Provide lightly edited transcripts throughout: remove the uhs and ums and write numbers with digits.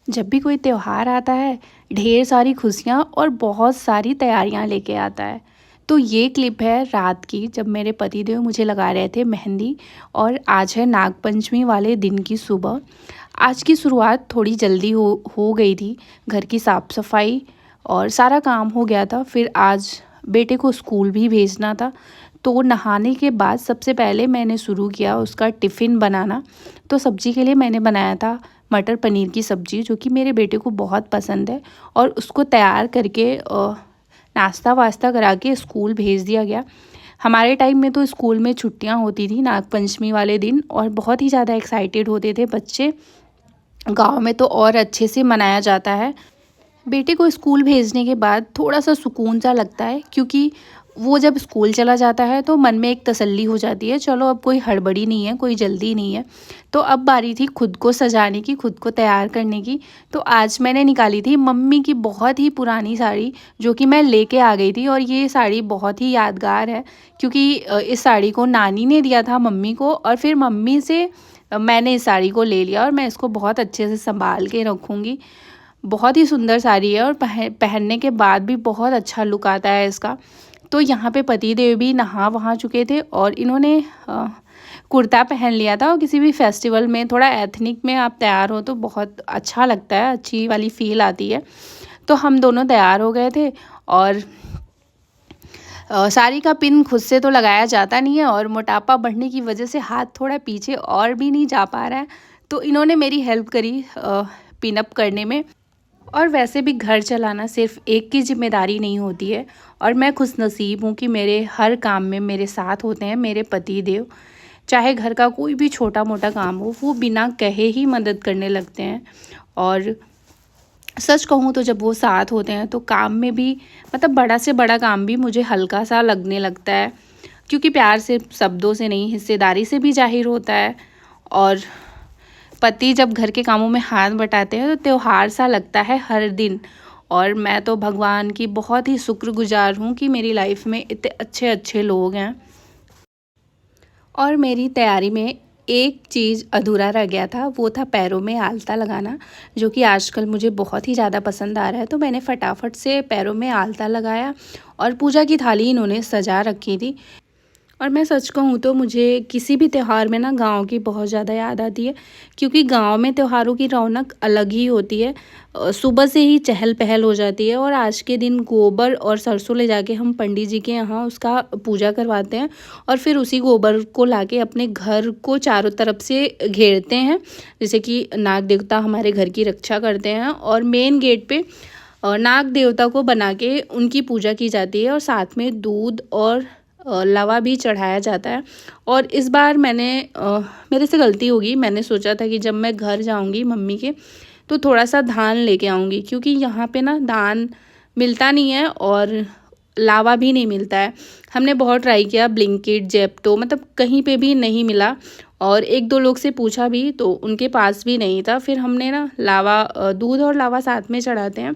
जब भी कोई त्योहार आता है, ढेर सारी खुशियाँ और बहुत सारी तैयारियाँ लेके आता है। तो ये क्लिप है रात की, जब मेरे पतिदेव मुझे लगा रहे थे मेहंदी। और आज है नागपंचमी वाले दिन की सुबह। आज की शुरुआत थोड़ी जल्दी हो गई थी। घर की साफ़ सफाई और सारा काम हो गया था। फिर आज बेटे को स्कूल भी भेजना था। तो नहाने के बाद सबसे पहले मैंने शुरू किया उसका टिफ़िन बनाना। तो सब्ज़ी के लिए मैंने बनाया था मटर पनीर की सब्ज़ी, जो कि मेरे बेटे को बहुत पसंद है। और उसको तैयार करके नाश्ता वास्ता करा के स्कूल भेज दिया गया। हमारे टाइम में तो स्कूल में छुट्टियां होती थी नागपंचमी वाले दिन, और बहुत ही ज़्यादा एक्साइटेड होते थे बच्चे। गांव में तो और अच्छे से मनाया जाता है। बेटे को स्कूल भेजने के बाद थोड़ा सा सुकून सा लगता है, क्योंकि वो जब स्कूल चला जाता है तो मन में एक तसल्ली हो जाती है, चलो अब कोई हड़बड़ी नहीं है, कोई जल्दी नहीं है। तो अब बारी थी खुद को सजाने की, खुद को तैयार करने की। तो आज मैंने निकाली थी मम्मी की बहुत ही पुरानी साड़ी, जो कि मैं लेके आ गई थी। और ये साड़ी बहुत ही यादगार है, क्योंकि इस साड़ी को नानी ने दिया था मम्मी को, और फिर मम्मी से मैंने इस साड़ी को ले लिया, और मैं इसको बहुत अच्छे से संभाल के रखूँगी। बहुत ही सुंदर साड़ी है, और पहनने के बाद भी बहुत अच्छा लुक आता है इसका। तो यहाँ पे पतिदेव भी नहा वहा चुके थे, और इन्होंने कुर्ता पहन लिया था। और किसी भी फेस्टिवल में थोड़ा एथनिक में आप तैयार हो तो बहुत अच्छा लगता है, अच्छी वाली फील आती है। तो हम दोनों तैयार हो गए थे। और साड़ी का पिन खुद से तो लगाया जाता नहीं है, और मोटापा बढ़ने की वजह से हाथ थोड़ा पीछे और भी नहीं जा पा रहा है। तो इन्होंने मेरी हेल्प करी पिन अप करने में। और वैसे भी घर चलाना सिर्फ एक की जिम्मेदारी नहीं होती है, और मैं खुशनसीब हूँ कि मेरे हर काम में मेरे साथ होते हैं मेरे पति देव। चाहे घर का कोई भी छोटा मोटा काम हो, वो बिना कहे ही मदद करने लगते हैं। और सच कहूँ तो जब वो साथ होते हैं तो काम में भी, मतलब बड़ा से बड़ा काम भी मुझे हल्का सा लगने लगता है, क्योंकि प्यार सिर्फ शब्दों से नहीं, हिस्सेदारी से भी जाहिर होता है। और पति जब घर के कामों में हाथ बटाते हैं तो त्योहार सा लगता है हर दिन। और मैं तो भगवान की बहुत ही शुक्रगुजार हूँ कि मेरी लाइफ में इतने अच्छे अच्छे लोग हैं। और मेरी तैयारी में एक चीज़ अधूरा रह गया था, वो था पैरों में आलता लगाना, जो कि आजकल मुझे बहुत ही ज़्यादा पसंद आ रहा है। तो मैंने फटाफट से पैरों में आलता लगाया, और पूजा की थाली इन्होंने सजा रखी थी। और मैं सच कहूँ तो मुझे किसी भी त्यौहार में ना गांव की बहुत ज़्यादा याद आती है, क्योंकि गांव में त्योहारों की रौनक अलग ही होती है। सुबह से ही चहल पहल हो जाती है, और आज के दिन गोबर और सरसों ले जाके हम पंडित जी के यहाँ उसका पूजा करवाते हैं। और फिर उसी गोबर को लाके अपने घर को चारों तरफ से घेरते हैं, जैसे कि नाग देवता हमारे घर की रक्षा करते हैं। और मेन गेट पे नाग देवता को बना के उनकी पूजा की जाती है, और साथ में दूध और लावा भी चढ़ाया जाता है। और इस बार मेरे से गलती होगी, मैंने सोचा था कि जब मैं घर जाऊंगी मम्मी के तो थोड़ा सा धान लेके आऊँगी, क्योंकि यहाँ पे ना धान मिलता नहीं है, और लावा भी नहीं मिलता है। हमने बहुत ट्राई किया, ब्लिंकिट, जेप्टो, मतलब कहीं पे भी नहीं मिला। और एक दो लोग से पूछा भी तो उनके पास भी नहीं था। फिर हमने ना दूध और लावा साथ में चढ़ाते हैं,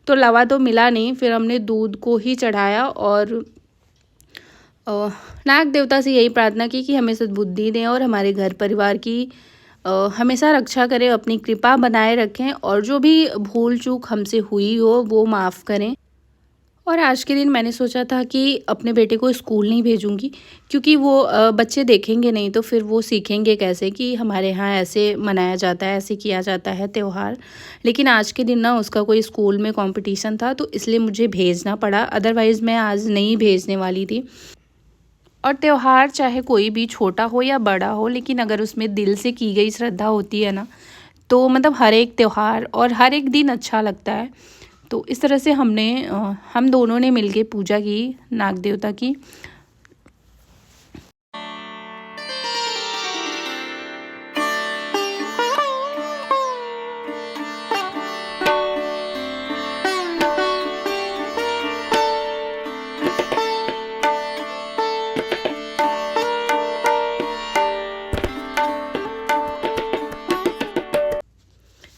तो लावा तो मिला नहीं। फिर हमने दूध को ही चढ़ाया, और नाग देवता से यही प्रार्थना की कि हमें सद्बुद्धि दें, और हमारे घर परिवार की हमेशा रक्षा करें, अपनी कृपा बनाए रखें, और जो भी भूल चूक हमसे हुई हो वो माफ़ करें। और आज के दिन मैंने सोचा था कि अपने बेटे को स्कूल नहीं भेजूंगी, क्योंकि वो बच्चे देखेंगे नहीं तो फिर वो सीखेंगे कैसे कि हमारे यहाँ ऐसे मनाया जाता है, ऐसे किया जाता है त्यौहार। लेकिन आज के दिन ना उसका कोई स्कूल में कंपटीशन था, तो इसलिए मुझे भेजना पड़ा, अदरवाइज़ मैं आज नहीं भेजने वाली थी। और त्योहार चाहे कोई भी छोटा हो या बड़ा हो, लेकिन अगर उसमें दिल से की गई श्रद्धा होती है ना, तो मतलब हर एक त्योहार और हर एक दिन अच्छा लगता है। तो इस तरह से हम दोनों ने मिलके पूजा की नाग देवता की।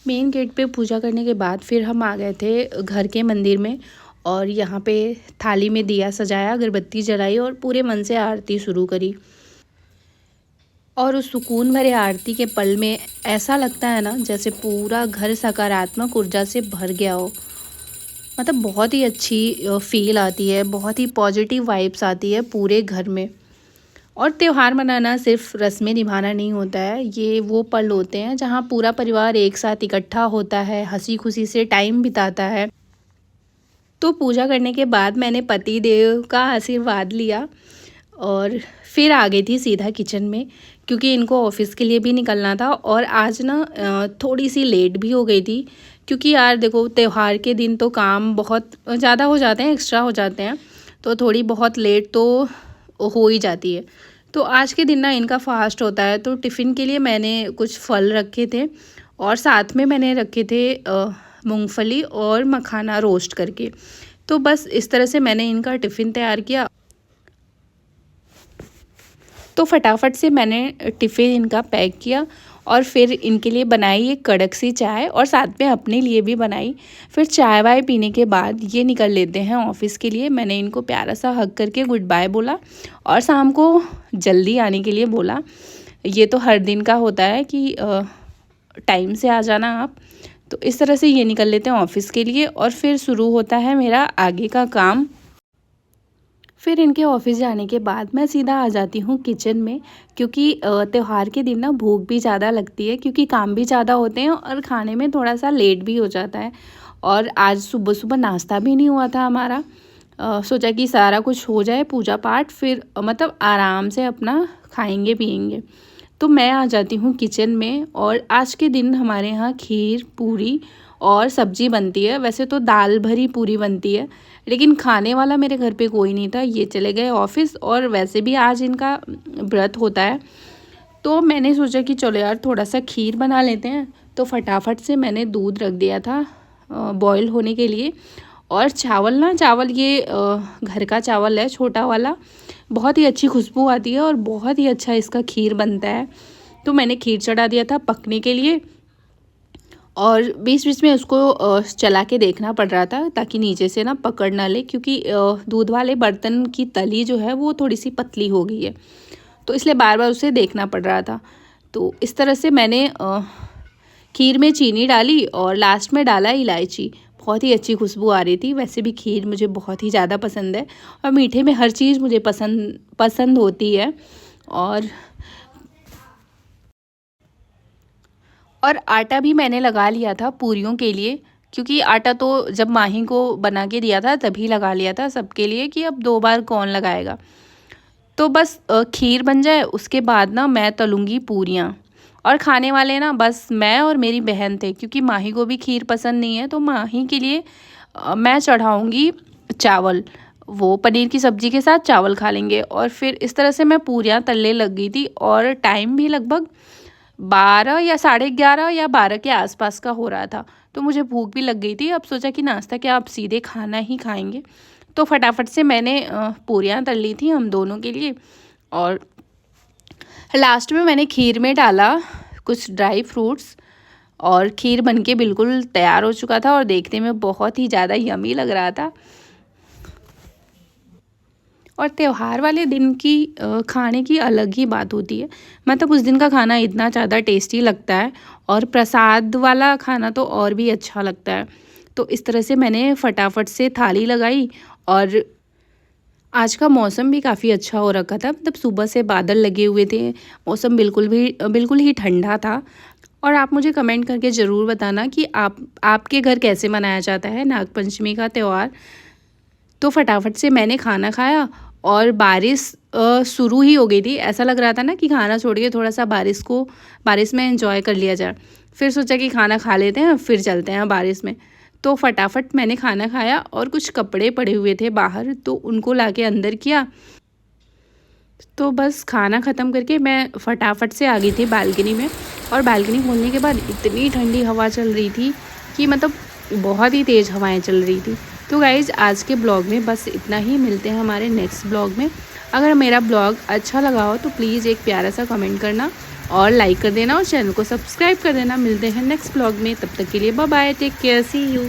मेन गेट पे पूजा करने के बाद फिर हम आ गए थे घर के मंदिर में, और यहाँ पे थाली में दिया सजाया, अगरबत्ती जलाई, और पूरे मन से आरती शुरू करी। और उस सुकून भरे आरती के पल में ऐसा लगता है ना जैसे पूरा घर सकारात्मक ऊर्जा से भर गया हो। मतलब बहुत ही अच्छी फील आती है, बहुत ही पॉजिटिव वाइब्स आती है पूरे घर में। और त्यौहार मनाना सिर्फ रस्में निभाना नहीं होता है, ये वो पल होते हैं जहाँ पूरा परिवार एक साथ इकट्ठा होता है, हंसी खुशी से टाइम बिताता है। तो पूजा करने के बाद मैंने पति देव का आशीर्वाद लिया और फिर आ गई थी सीधा किचन में, क्योंकि इनको ऑफिस के लिए भी निकलना था। और आज ना थोड़ी सी लेट भी हो गई थी, क्योंकि यार देखो त्यौहार के दिन तो काम बहुत ज़्यादा हो जाते हैं, एक्स्ट्रा हो जाते हैं, तो थोड़ी बहुत लेट तो हो ही जाती है। तो आज के दिन ना इनका फास्ट होता है, तो टिफ़िन के लिए मैंने कुछ फल रखे थे और साथ में मैंने रखे थे मूंगफली और मखाना रोस्ट करके। तो बस इस तरह से मैंने इनका टिफ़िन तैयार किया। तो फटाफट से मैंने टिफ़िन इनका पैक किया और फिर इनके लिए बनाई एक कड़क सी चाय और साथ में अपने लिए भी बनाई। फिर चाय वाय पीने के बाद ये निकल लेते हैं ऑफ़िस के लिए। मैंने इनको प्यारा सा हग करके गुड बाय बोला और शाम को जल्दी आने के लिए बोला। ये तो हर दिन का होता है कि टाइम से आ जाना आप। तो इस तरह से ये निकल लेते हैं ऑफ़िस के लिए और फिर शुरू होता है मेरा आगे का काम। फिर इनके ऑफिस जाने के बाद मैं सीधा आ जाती हूँ किचन में, क्योंकि त्यौहार के दिन ना भूख भी ज़्यादा लगती है, क्योंकि काम भी ज़्यादा होते हैं और खाने में थोड़ा सा लेट भी हो जाता है। और आज सुबह सुबह नाश्ता भी नहीं हुआ था हमारा। सोचा कि सारा कुछ हो जाए पूजा पाठ, फिर मतलब आराम से अपना खाएंगे पिएंगे। तो मैं आ जाती हूँ किचन में और आज के दिन हमारे यहाँ खीर पूरी और सब्जी बनती है। वैसे तो दाल भरी पूरी बनती है, लेकिन खाने वाला मेरे घर पे कोई नहीं था, ये चले गए ऑफिस और वैसे भी आज इनका व्रत होता है। तो मैंने सोचा कि चलो यार थोड़ा सा खीर बना लेते हैं। तो फटाफट से मैंने दूध रख दिया था बॉईल होने के लिए। और चावल ये घर का चावल है, छोटा वाला। बहुत ही अच्छी खुशबू आती है और बहुत ही अच्छा इसका खीर बनता है। तो मैंने खीर चढ़ा दिया था पकने के लिए और बीच बीच में उसको चला के देखना पड़ रहा था ताकि नीचे से ना पकड़ ना ले, क्योंकि दूध वाले बर्तन की तली जो है वो थोड़ी सी पतली हो गई है, तो इसलिए बार बार उसे देखना पड़ रहा था। तो इस तरह से मैंने खीर में चीनी डाली और लास्ट में डाला इलायची। बहुत ही अच्छी खुशबू आ रही थी। वैसे भी खीर मुझे बहुत ही ज़्यादा पसंद है और मीठे में हर चीज़ मुझे पसंद होती है। और आटा भी मैंने लगा लिया था पूरियों के लिए, क्योंकि आटा तो जब माही को बना के दिया था तभी लगा लिया था सबके लिए, कि अब 2 बार कौन लगाएगा। तो बस खीर बन जाए उसके बाद ना मैं तलूँगी पूरियाँ। और खाने वाले ना बस मैं और मेरी बहन थे, क्योंकि माही को भी खीर पसंद नहीं है। तो माही के लिए मैं चढ़ाऊँगी चावल, वो पनीर की सब्ज़ी के साथ चावल खा लेंगे। और फिर इस तरह से मैं पूरियाँ तलने लग गई थी और टाइम भी लगभग 12 या 11:30 या 12 के आसपास का हो रहा था। तो मुझे भूख भी लग गई थी। अब सोचा कि नाश्ता क्या, अब सीधे खाना ही खाएंगे। तो फटाफट से मैंने पूरियाँ तल ली थी हम दोनों के लिए। और लास्ट में मैंने खीर में डाला कुछ ड्राई फ्रूट्स और खीर बनके बिल्कुल तैयार हो चुका था और देखने में बहुत ही ज़्यादा यमी लग रहा था। और त्यौहार वाले दिन की खाने की अलग ही बात होती है। मतलब उस दिन का खाना इतना ज़्यादा टेस्टी लगता है और प्रसाद वाला खाना तो और भी अच्छा लगता है। तो इस तरह से मैंने फटाफट से थाली लगाई। और आज का मौसम भी काफ़ी अच्छा हो रखा था, मतलब सुबह से बादल लगे हुए थे, मौसम बिल्कुल ही ठंडा था। और आप मुझे कमेंट करके ज़रूर बताना कि आपके घर कैसे मनाया जाता है नागपंचमी का त्यौहार। तो फटाफट से मैंने खाना खाया और बारिश शुरू ही हो गई थी। ऐसा लग रहा था ना कि खाना छोड़ के थोड़ा सा बारिश में एंजॉय कर लिया जाए। फिर सोचा कि खाना खा लेते हैं फिर चलते हैं बारिश में। तो फटाफट मैंने खाना खाया और कुछ कपड़े पड़े हुए थे बाहर, तो उनको लाके अंदर किया। तो बस खाना ख़त्म करके मैं फटाफट से आ गई थी बालकनी में। और बालकनी खोलने के बाद इतनी ठंडी हवा चल रही थी कि मतलब बहुत ही तेज़ हवाएं चल रही थी। तो गाइज़ आज के ब्लॉग में बस इतना ही। मिलते हैं हमारे नेक्स्ट ब्लॉग में। अगर मेरा ब्लॉग अच्छा लगा हो तो प्लीज़ एक प्यारा सा कमेंट करना और लाइक कर देना और चैनल को सब्सक्राइब कर देना। मिलते हैं नेक्स्ट ब्लॉग में, तब तक के लिए bye bye, take care, see you.